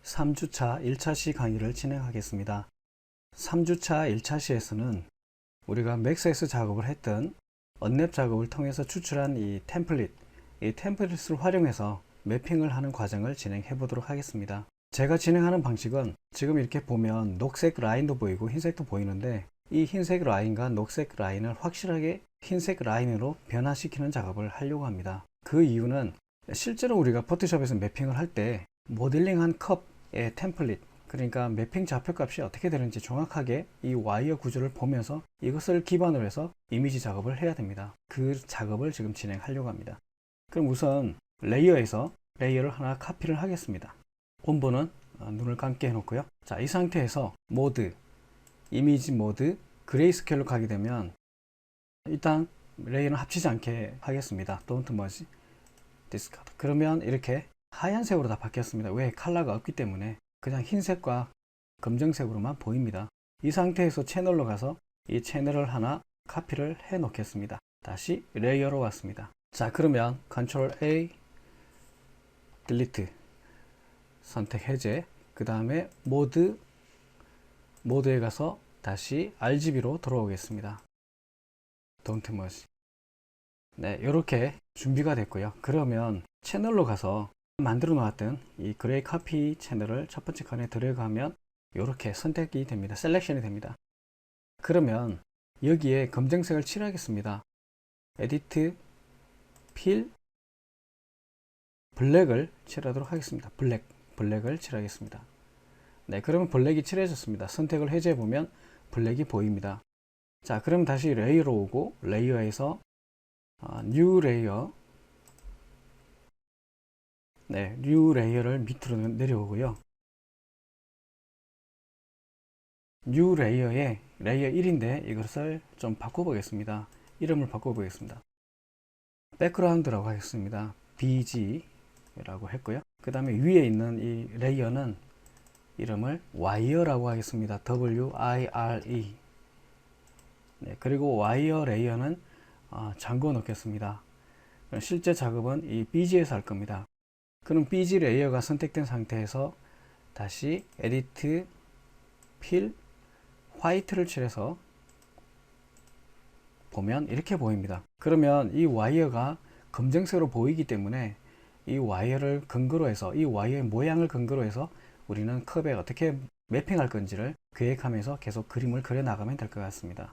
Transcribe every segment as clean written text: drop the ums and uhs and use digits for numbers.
3주차 1차 시 강의를 진행하겠습니다. 3주차 1차 시에서는 우리가 맥스에서 작업을 했던 언랩 작업을 통해서 추출한 이 템플릿을 활용해서 매핑을 하는 과정을 진행해 보도록 하겠습니다. 제가 진행하는 방식은 지금 이렇게 보면 녹색 라인도 보이고 흰색도 보이는데, 이 흰색 라인과 녹색 라인을 확실하게 흰색 라인으로 변화시키는 작업을 하려고 합니다. 그 이유는 실제로 우리가 포토샵에서 매핑을 할 때 모델링한 컵의 템플릿, 그러니까 매핑 좌표값이 어떻게 되는지 정확하게 이 와이어 구조를 보면서 이것을 기반으로 해서 이미지 작업을 해야 됩니다. 그 작업을 지금 진행하려고 합니다. 그럼 우선 레이어에서 레이어를 하나 카피를 하겠습니다. 본본은 눈을 감게 해놓고요. 자, 이 상태에서 모드, 이미지 모드, 그레이스케일로 가게 되면 일단 레이어는 합치지 않게 하겠습니다. Don't merge, discard. 그러면 이렇게 하얀색으로 다 바뀌었습니다. 왜? 컬러가 없기 때문에 그냥 흰색과 검정색으로만 보입니다. 이 상태에서 채널로 가서 이 채널을 하나 카피를 해 놓겠습니다. 다시 레이어로 왔습니다. 자, 그러면 Ctrl A, Delete, 선택 해제, 그 다음에 모드에 가서 다시 RGB로 돌아오겠습니다. Don't merge. 네, 이렇게 준비가 됐고요. 그러면 채널로 가서 만들어 놓았던 이 그레이 카피 채널을 첫 번째 칸에 들어가면 이렇게 선택이 됩니다. 셀렉션이 됩니다. 그러면 여기에 검정색을 칠하겠습니다. 에디트, 필, 블랙을 칠하도록 하겠습니다. 블랙을 칠하겠습니다. 네, 그러면 블랙이 칠해졌습니다. 선택을 해제해 보면 블랙이 보입니다. 자, 그럼 다시 레이어로 오고 레이어에서 뉴 레이어, 네, 뉴 레이어를 밑으로 내려오고요. 뉴 레이어에 레이어 1인데 이것을 좀 바꿔보겠습니다. 이름을 바꿔보겠습니다. 백그라운드라고 하겠습니다. BG라고 했고요. 그 다음에 위에 있는 이 레이어는 이름을 와이어라고 하겠습니다. WIRE. 네, 그리고 와이어 레이어는 잠궈 놓겠습니다. 실제 작업은 이 BG에서 할 겁니다. 그럼 BG 레이어가 선택된 상태에서 다시 에디트, 필, 화이트를 칠해서 보면 이렇게 보입니다. 그러면 이 와이어가 검정색으로 보이기 때문에 이 와이어를 근거로 해서, 이 와이어의 모양을 근거로 해서 우리는 컵에 어떻게 매핑할 건지를 계획하면서 계속 그림을 그려 나가면 될 것 같습니다.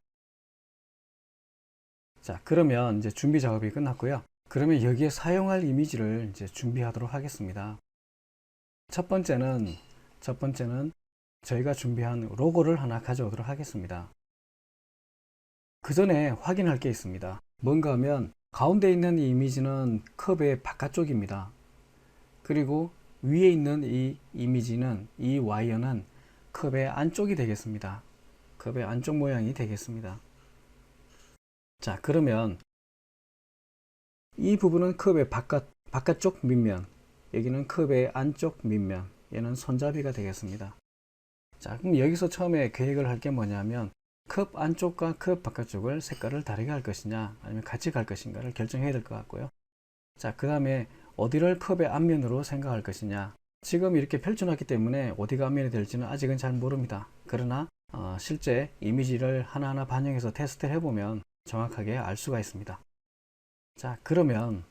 자, 그러면 이제 준비 작업이 끝났고요. 그러면 여기에 사용할 이미지를 이제 준비하도록 하겠습니다. 첫 번째는 저희가 준비한 로고를 하나 가져오도록 하겠습니다. 그 전에 확인할 게 있습니다. 뭔가 하면 가운데 있는 이 이미지는 컵의 바깥쪽입니다. 그리고 위에 있는 이 이미지는, 이 와이어는 컵의 안쪽이 되겠습니다. 컵의 안쪽 모양이 되겠습니다. 자, 그러면 이 부분은 컵의 바깥쪽 밑면, 여기는 컵의 안쪽 밑면, 얘는 손잡이가 되겠습니다. 자, 그럼 여기서 처음에 계획을 할 게 뭐냐면 컵 안쪽과 컵 바깥쪽을 색깔을 다르게 할 것이냐 아니면 같이 갈 것인가를 결정해야 될 것 같고요. 자, 그 다음에 어디를 컵의 앞면으로 생각할 것이냐. 지금 이렇게 펼쳐놨기 때문에 어디가 앞면이 될지는 아직은 잘 모릅니다. 그러나 실제 이미지를 하나하나 반영해서 테스트를 해보면 정확하게 알 수가 있습니다. 자, 그러면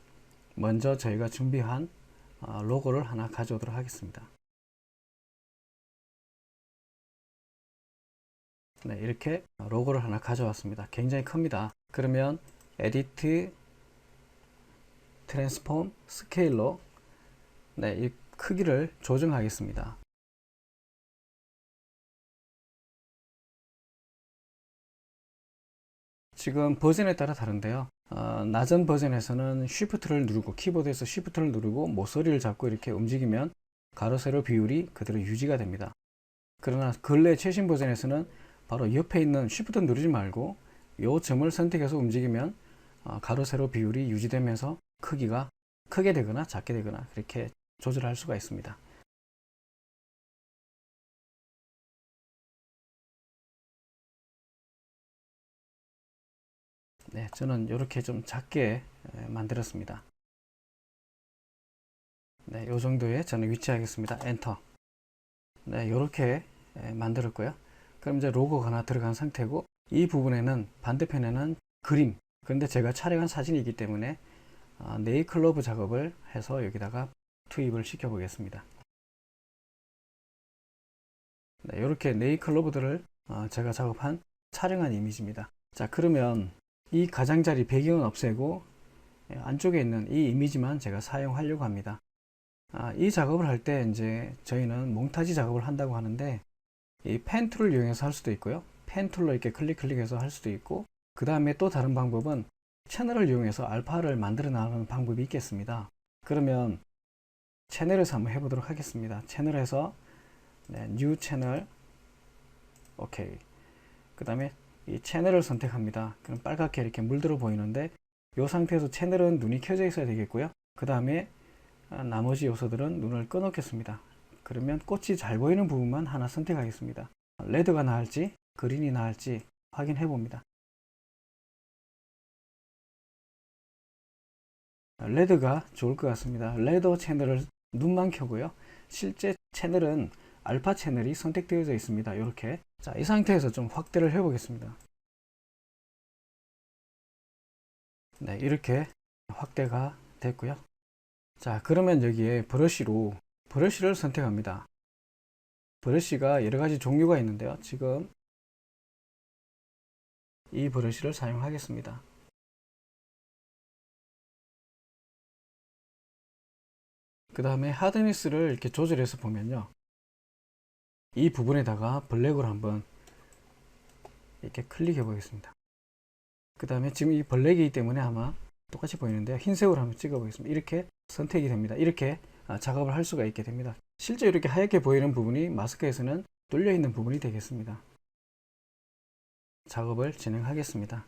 먼저 저희가 준비한 로고를 하나 가져오도록 하겠습니다. 네, 이렇게 로고를 하나 가져왔습니다. 굉장히 큽니다. 그러면 에디트, 트랜스폼, 스케일로 네, 이 크기를 조정하겠습니다. 지금 버전에 따라 다른데요. 낮은 버전에서는 쉬프트를 누르고, 키보드에서 쉬프트를 누르고 모서리를 잡고 이렇게 움직이면 가로 세로 비율이 그대로 유지가 됩니다. 그러나 근래 최신 버전에서는 바로 옆에 있는 쉬프트 누르지 말고 이 점을 선택해서 움직이면 가로 세로 비율이 유지되면서 크기가 크게 되거나 작게 되거나 그렇게 조절할 수가 있습니다. 네, 저는 이렇게 좀 작게 만들었습니다. 네, 이 정도에 저는 위치하겠습니다. 엔터. 네, 이렇게 만들었고요. 그럼 이제 로고가 하나 들어간 상태고, 이 부분에는 반대편에는 그림, 그런데 제가 촬영한 사진이기 때문에 네일클로버 작업을 해서 여기다가 투입을 시켜 보겠습니다. 네, 이렇게 네일클로버들을 제가 작업한 촬영한 이미지입니다. 자, 그러면 이 가장자리 배경은 없애고 안쪽에 있는 이 이미지만 제가 사용하려고 합니다. 이 작업을 할 때 이제 저희는 몽타지 작업을 한다고 하는데, 이 펜 툴을 이용해서 할 수도 있고요, 펜 툴로 이렇게 클릭해서 할 수도 있고, 그 다음에 또 다른 방법은 채널을 이용해서 알파를 만들어 나가는 방법이 있겠습니다. 그러면 채널에서 한번 해보도록 하겠습니다. 채널에서 뉴 채널, 오케이. 그 다음에 이 채널을 선택합니다. 그럼 빨갛게 이렇게 물들어 보이는데, 이 상태에서 채널은 눈이 켜져 있어야 되겠고요. 그 다음에 나머지 요소들은 눈을 꺼 놓겠습니다. 그러면 꽃이 잘 보이는 부분만 하나 선택하겠습니다. 레드가 나을지 그린이 나을지 확인해 봅니다. 레드가 좋을 것 같습니다. 레드 채널을 눈만 켜고요. 실제 채널은 알파 채널이 선택되어져 있습니다. 이렇게. 자, 이 상태에서 좀 확대를 해 보겠습니다. 네, 이렇게 확대가 됐고요. 자, 그러면 여기에 브러쉬를 선택합니다. 브러쉬가 여러 가지 종류가 있는데요. 지금 이 브러쉬를 사용하겠습니다. 그 다음에 하드니스를 이렇게 조절해서 보면요, 이 부분에다가 블랙으로 한번 이렇게 클릭해 보겠습니다. 그 다음에 지금 이 블랙이기 때문에 아마 똑같이 보이는데요, 흰색으로 한번 찍어 보겠습니다. 이렇게 선택이 됩니다. 이렇게 작업을 할 수가 있게 됩니다. 실제 이렇게 하얗게 보이는 부분이 마스크에서는 뚫려 있는 부분이 되겠습니다. 작업을 진행하겠습니다.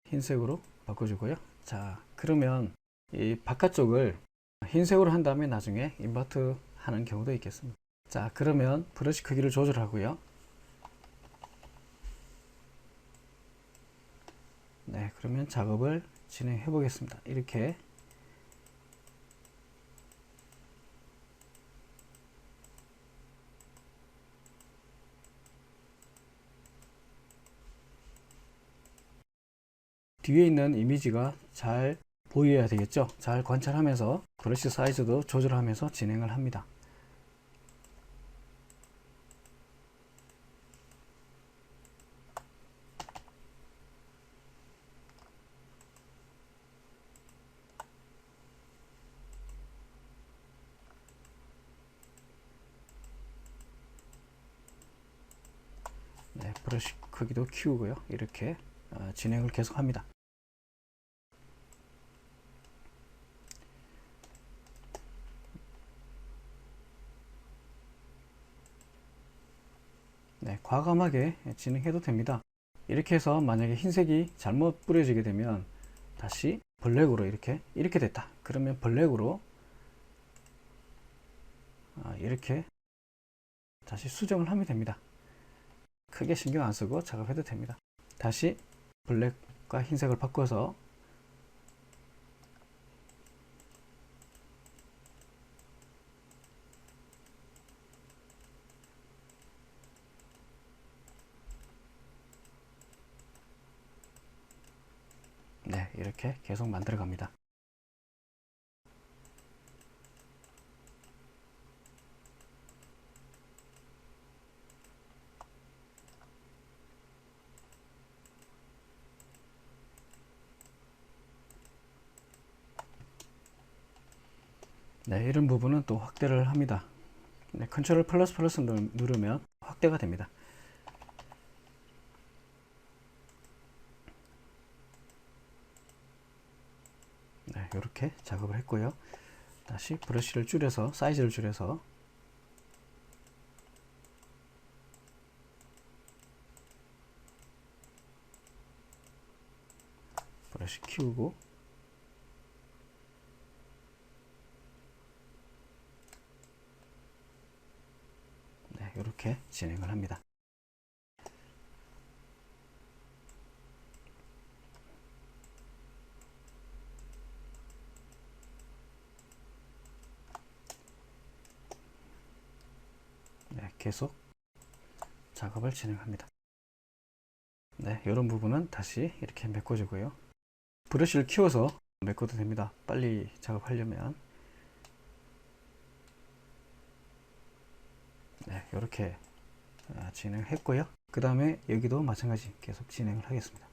흰색으로 바꿔주고요. 자, 그러면 이 바깥쪽을 흰색으로 한 다음에 나중에 인버트 하는 경우도 있겠습니다. 자, 그러면 브러쉬 크기를 조절하고요. 네, 그러면 작업을 진행해 보겠습니다. 이렇게 뒤에 있는 이미지가 잘 보여야 되겠죠. 잘 관찰하면서 브러쉬 사이즈도 조절하면서 진행을 합니다. 네, 브러쉬 크기도 키우고요. 이렇게 진행을 계속 합니다. 네, 과감하게 진행해도 됩니다. 이렇게 해서 만약에 흰색이 잘못 뿌려지게 되면 다시 블랙으로 이렇게 됐다. 그러면 블랙으로 이렇게 다시 수정을 하면 됩니다. 크게 신경 안 쓰고 작업해도 됩니다. 다시 블랙과 흰색을 바꿔서 네, 이렇게 계속 만들어 갑니다. 네, 이런 부분은 또 확대를 합니다. 네, 컨트롤 플러스 플러스 누르면 확대가 됩니다. 네, 이렇게 작업을 했고요. 다시 브러쉬를 줄여서 사이즈를 줄여서 브러쉬 키우고 네, 이렇게 진행을 합니다. 계속 작업을 진행합니다. 네, 이런 부분은 다시 이렇게 메꿔주고요. 브러쉬를 키워서 메꿔도 됩니다. 빨리 작업하려면. 네, 이렇게 진행했고요. 그 다음에 여기도 마찬가지 계속 진행을 하겠습니다.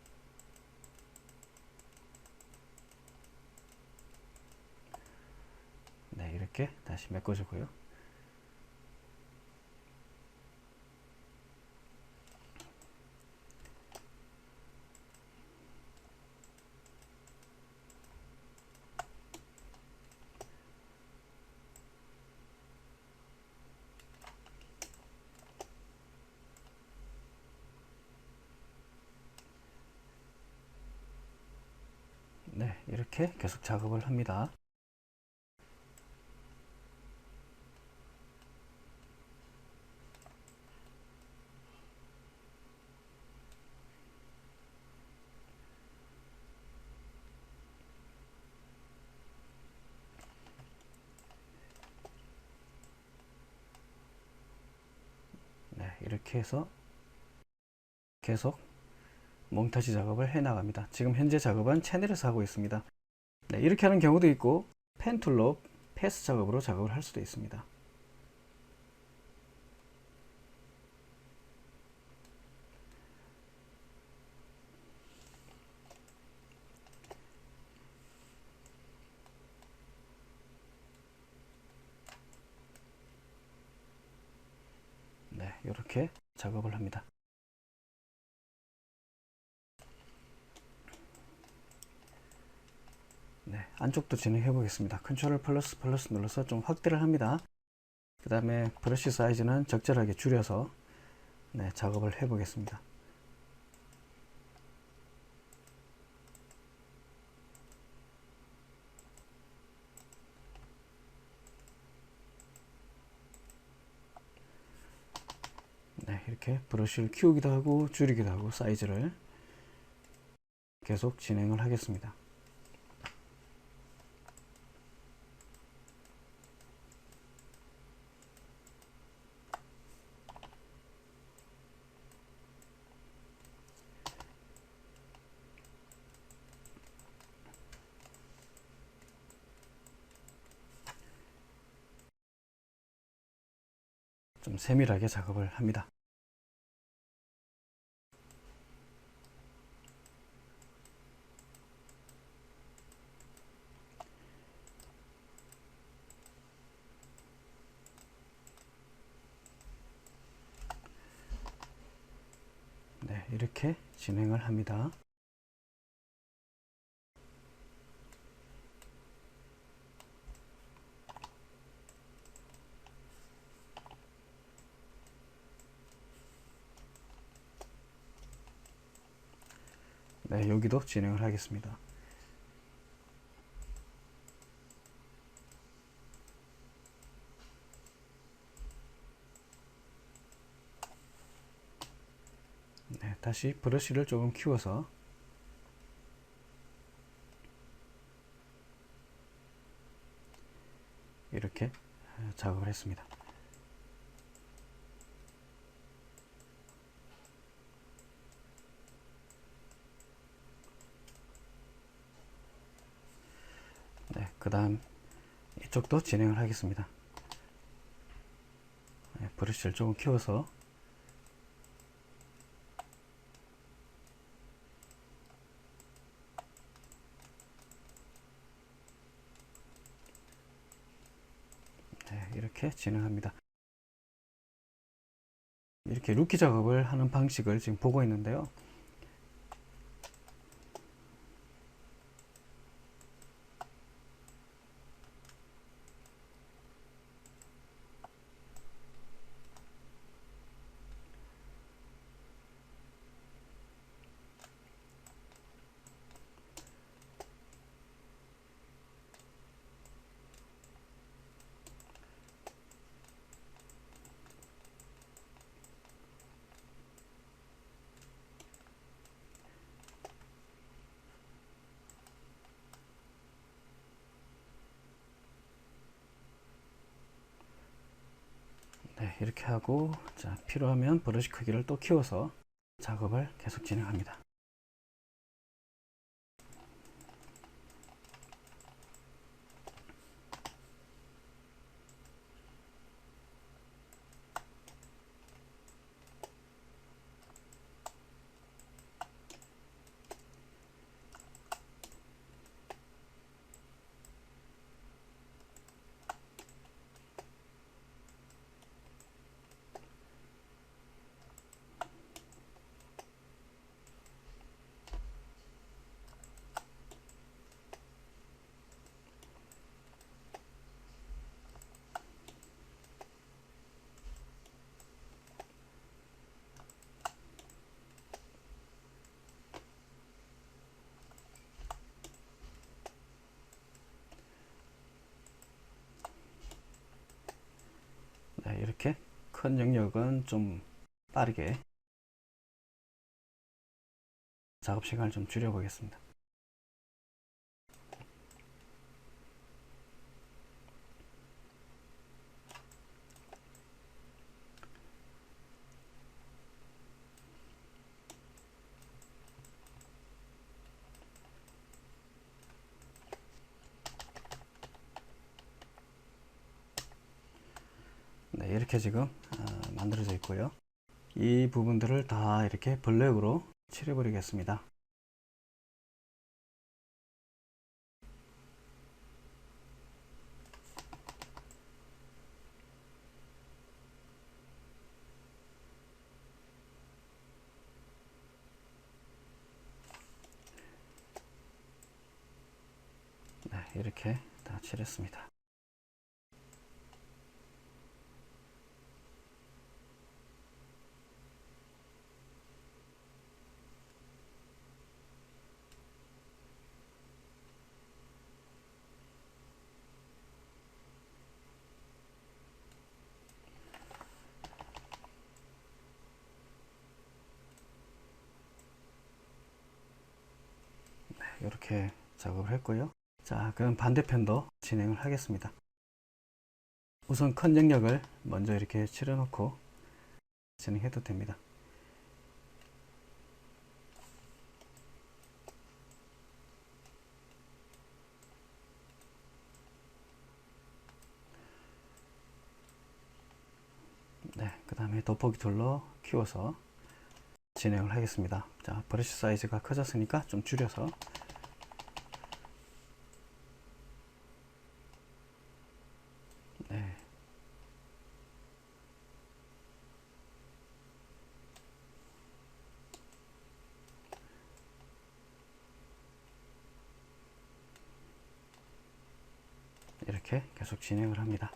네, 이렇게 다시 메꿔주고요. 네, 이렇게 계속 작업을 합니다. 네, 이렇게 해서 계속 몽타주 작업을 해 나갑니다. 지금 현재 작업은 채널에서 하고 있습니다. 네, 이렇게 하는 경우도 있고 펜 툴로 패스 작업으로 작업을 할 수도 있습니다. 네, 이렇게 작업을 합니다. 네, 안쪽도 진행해 보겠습니다. 컨트롤 플러스 눌러서 좀 확대를 합니다. 그 다음에 브러쉬 사이즈는 적절하게 줄여서 네, 작업을 해 보겠습니다. 네, 이렇게 브러쉬를 키우기도 하고 줄이기도 하고 사이즈를 계속 진행을 하겠습니다. 좀 세밀하게 작업을 합니다. 네, 이렇게 진행을 합니다. 네, 여기도 진행을 하겠습니다. 네, 다시 브러쉬를 조금 키워서 이렇게 작업을 했습니다. 네, 그 다음 이쪽도 진행을 하겠습니다. 네, 브러쉬를 조금 키워서 네, 이렇게 진행합니다. 이렇게 루키 작업을 하는 방식을 지금 보고 있는데요. 이렇게 하고, 자, 필요하면 브러쉬 크기를 또 키워서 작업을 계속 진행합니다. 네, 이렇게 큰 영역은 좀 빠르게 작업 시간을 좀 줄여 보겠습니다. 네, 이렇게 지금 만들어져 있고요. 이 부분들을 다 이렇게 블랙으로 칠해 버리겠습니다. 네, 이렇게 다 칠했습니다. 이렇게 작업을 했고요. 자, 그럼 반대편도 진행을 하겠습니다. 우선 큰 영역을 먼저 이렇게 칠해 놓고 진행해도 됩니다. 네, 그 다음에 돋보기 툴로 키워서 진행을 하겠습니다. 자, 브러쉬 사이즈가 커졌으니까 좀 줄여서, 네, 이렇게 계속 진행을 합니다.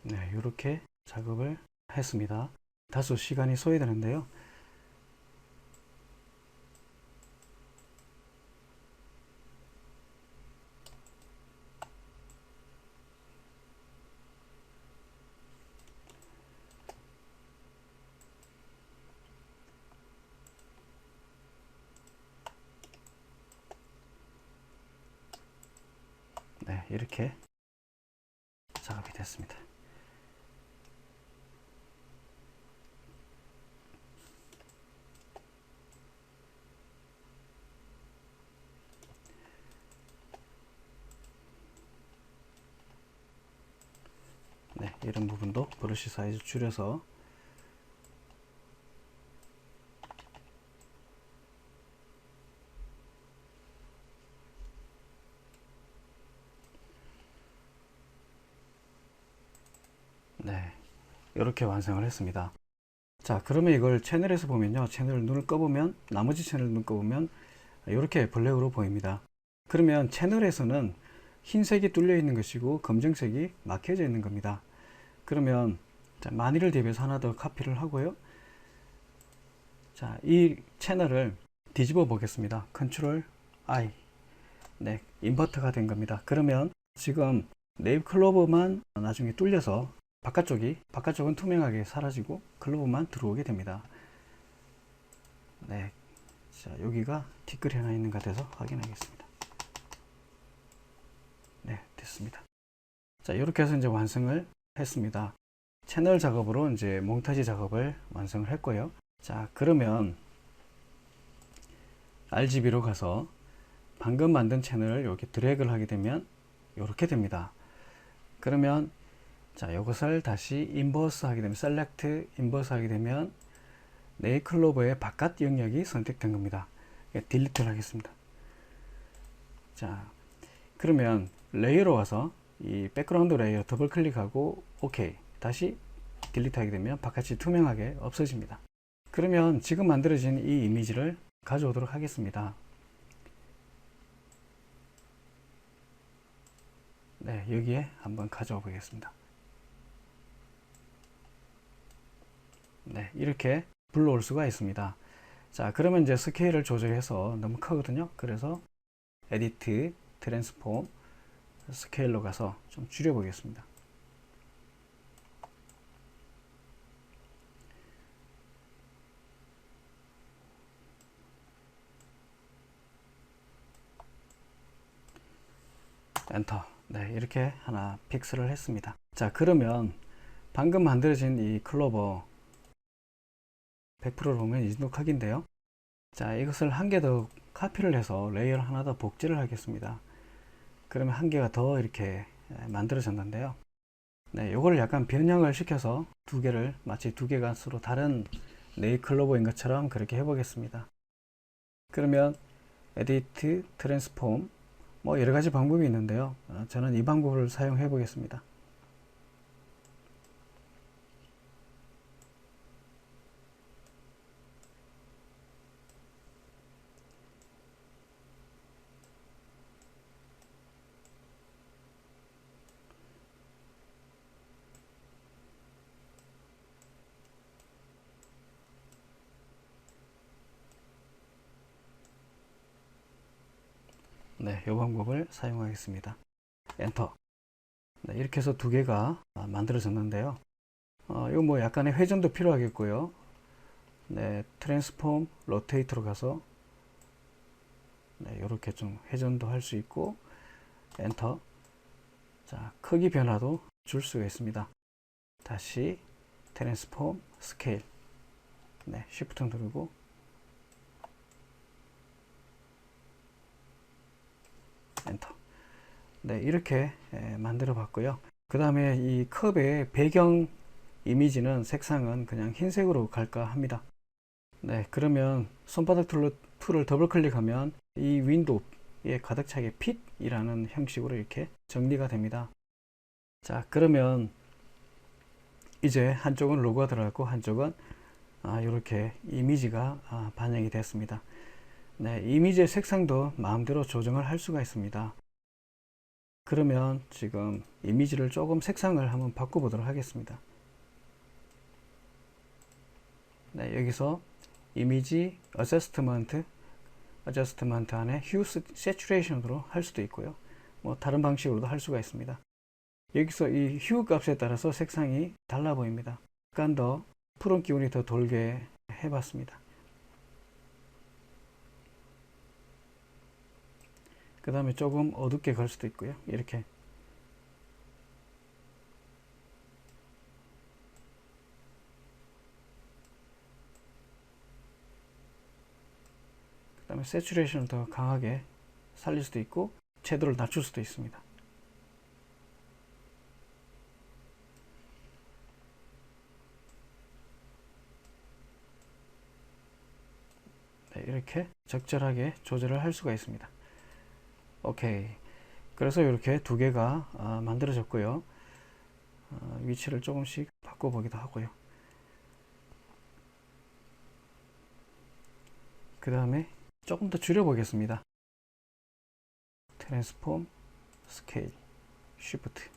네, 이렇게 작업을 했습니다. 다소 시간이 소요되는데요. 네, 이렇게 작업이 됐습니다. 네, 이런 부분도 브러쉬 사이즈 줄여서 네, 이렇게 완성을 했습니다. 자, 그러면 이걸 채널에서 보면요, 채널 눈을 꺼보면, 나머지 채널 눈 꺼보면 이렇게 블랙으로 보입니다. 그러면 채널에서는 흰색이 뚫려 있는 것이고 검정색이 막혀져 있는 겁니다. 그러면 자, 만일을 대비해서 하나 더 카피를 하고요. 자, 이 채널을 뒤집어 보겠습니다. 컨트롤 I. 네, 인버터가 된 겁니다. 그러면 지금 네이브 클로버만 나중에 뚫려서 바깥쪽은 투명하게 사라지고 클로버만 들어오게 됩니다. 네, 자, 여기가 티끌이 하나 있는 것 같아서 확인하겠습니다. 네, 됐습니다. 자, 이렇게 해서 이제 완성을 했습니다. 채널 작업으로 이제 몽타지 작업을 완성을 했고요. 자, 그러면 RGB로 가서 방금 만든 채널을 이렇게 드래그를 하게 되면 이렇게 됩니다. 그러면 자, 이것을 다시 인버스 하게 되면 셀렉트 인버스 하게 되면 네이클로버의 바깥 영역이 선택된 겁니다. 딜리트를 하겠습니다. 자, 그러면 레이어로 와서 이 백그라운드 레이어 더블 클릭하고 OK, 다시 딜리트 하게 되면 바깥이 투명하게 없어집니다. 그러면 지금 만들어진 이 이미지를 가져오도록 하겠습니다. 네, 여기에 한번 가져와 보겠습니다. 네, 이렇게 불러올 수가 있습니다. 자, 그러면 이제 스케일을 조절해서 너무 크거든요. 그래서 에디트, 트랜스폼, 스케일로 가서 좀 줄여 보겠습니다. 엔터. 네, 이렇게 하나 픽스를 했습니다. 자, 그러면 방금 만들어진 이 클로버 100%로 보면 이 정도 크기인데요. 자, 이것을 한 개 더 카피를 해서 레이어를 하나 더 복제를 하겠습니다. 그러면 한 개가 더 이렇게 만들어졌는데요. 네, 요거를 약간 변형을 시켜서 두 개를 마치 두 개가 서로 다른 네이클로버인 것처럼 그렇게 해보겠습니다. 그러면 에디트, 트랜스폼 뭐 여러 가지 방법이 있는데요. 저는 이 방법을 사용해 보겠습니다. 네, 이 방법을 사용하겠습니다. 엔터. 네, 이렇게 해서 두 개가 만들어졌는데요. 이거 뭐 약간의 회전도 필요하겠고요. 네, 트랜스폼 로테이터로 가서 네, 이렇게 좀 회전도 할 수 있고 엔터. 자, 크기 변화도 줄 수가 있습니다. 다시 트랜스폼 스케일. 네, 쉬프트 누르고 엔터. 네, 이렇게 만들어 봤고요. 그 다음에 이 컵의 배경 이미지는 색상은 그냥 흰색으로 갈까 합니다. 네, 그러면 손바닥 툴을 더블 클릭하면 이 윈도우에 가득 차게 핏이라는 형식으로 이렇게 정리가 됩니다. 자, 그러면 이제 한쪽은 로고가 들어갔고 한쪽은 이렇게 이미지가 반영이 됐습니다. 네, 이미지의 색상도 마음대로 조정을 할 수가 있습니다. 그러면 지금 이미지를 조금 색상을 한번 바꿔보도록 하겠습니다. 네, 여기서 이미지 어저스트먼트 안에 휴 세츄레이션으로 할 수도 있고요. 뭐 다른 방식으로도 할 수가 있습니다. 여기서 이 휴 값에 따라서 색상이 달라 보입니다. 약간 더 푸른 기운이 더 돌게 해봤습니다. 그 다음에 조금 어둡게 걸 수도 있고요. 이렇게 다음에 세츄레이션을 더 강하게 살릴 수도 있고 채도를 낮출 수도 있습니다. 네, 이렇게 적절하게 조절을 할 수가 있습니다. 오케이. 그래서 이렇게 두 개가 만들어졌고요. 위치를 조금씩 바꿔보기도 하고요. 그 다음에 조금 더 줄여보겠습니다. 트랜스폼, 스케일, 쉬프트.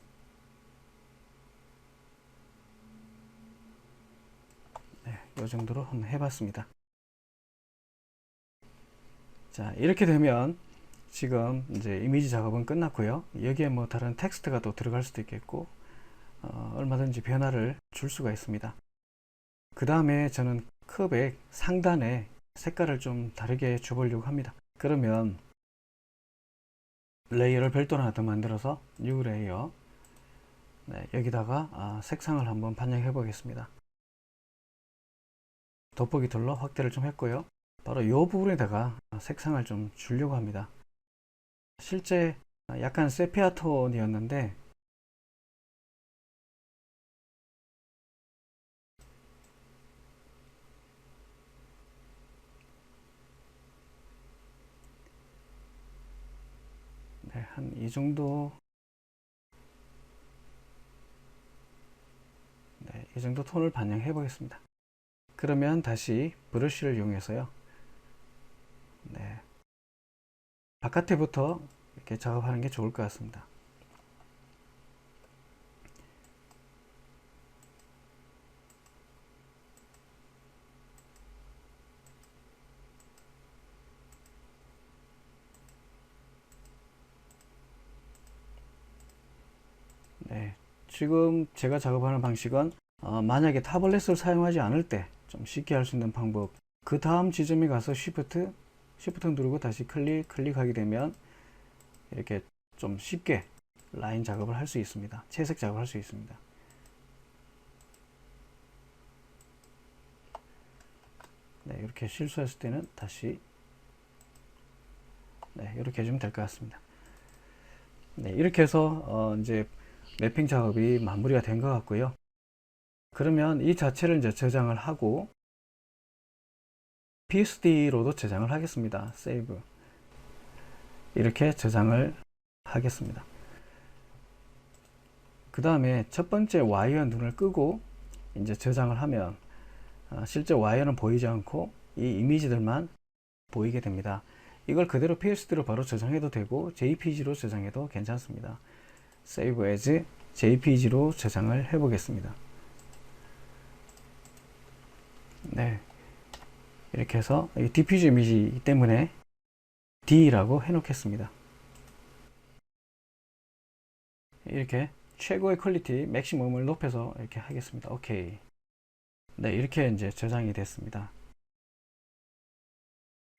네, 이 정도로 한번 해봤습니다. 자, 이렇게 되면 지금 이제 이미지 작업은 끝났고요. 여기에 뭐 다른 텍스트가 또 들어갈 수도 있겠고, 얼마든지 변화를 줄 수가 있습니다. 그 다음에 저는 컵의 상단에 색깔을 좀 다르게 줘보려고 합니다. 그러면 레이어를 별도로 하나 더 만들어서 뉴 레이어, 네, 여기다가 색상을 한번 반영해 보겠습니다. 돋보기 툴로 확대를 좀 했고요. 바로 이 부분에다가 색상을 좀 주려고 합니다. 실제 약간 세피아 톤이었는데 네, 한 이 정도, 네, 이 정도 톤을 반영해 보겠습니다. 그러면 다시 브러쉬를 이용해서요. 네, 바깥에부터 이렇게 작업하는 게 좋을 것 같습니다. 네, 지금 제가 작업하는 방식은 만약에 타블렛을 사용하지 않을 때 좀 쉽게 할 수 있는 방법, 그 다음 지점에 가서 Shift 누르고 다시 클릭하게 되면 이렇게 좀 쉽게 라인 작업을 할 수 있습니다. 채색 작업을 할 수 있습니다. 네, 이렇게 실수했을 때는 다시 네, 이렇게 해주면 될 것 같습니다. 네, 이렇게 해서 이제 랩핑 작업이 마무리가 된 것 같고요. 그러면 이 자체를 이제 저장을 하고 PSD로도 저장을 하겠습니다. 세이브. 이렇게 저장을 하겠습니다. 그 다음에 첫 번째 와이어 눈을 끄고 이제 저장을 하면 실제 와이어는 보이지 않고 이 이미지들만 보이게 됩니다. 이걸 그대로 PSD로 바로 저장해도 되고 JPG로 저장해도 괜찮습니다. Save as JPG로 저장을 해 보겠습니다. 네, 이렇게 해서 디퓨즈 이미지이기 때문에 D라고 해 놓겠습니다. 이렇게 최고의 퀄리티 맥시멈을 높여서 이렇게 하겠습니다. 오케이. 네, 이렇게 이제 저장이 됐습니다.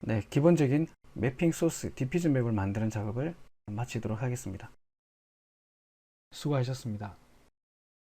네, 기본적인 매핑 소스 디퓨즈 맵을 만드는 작업을 마치도록 하겠습니다. 수고하셨습니다.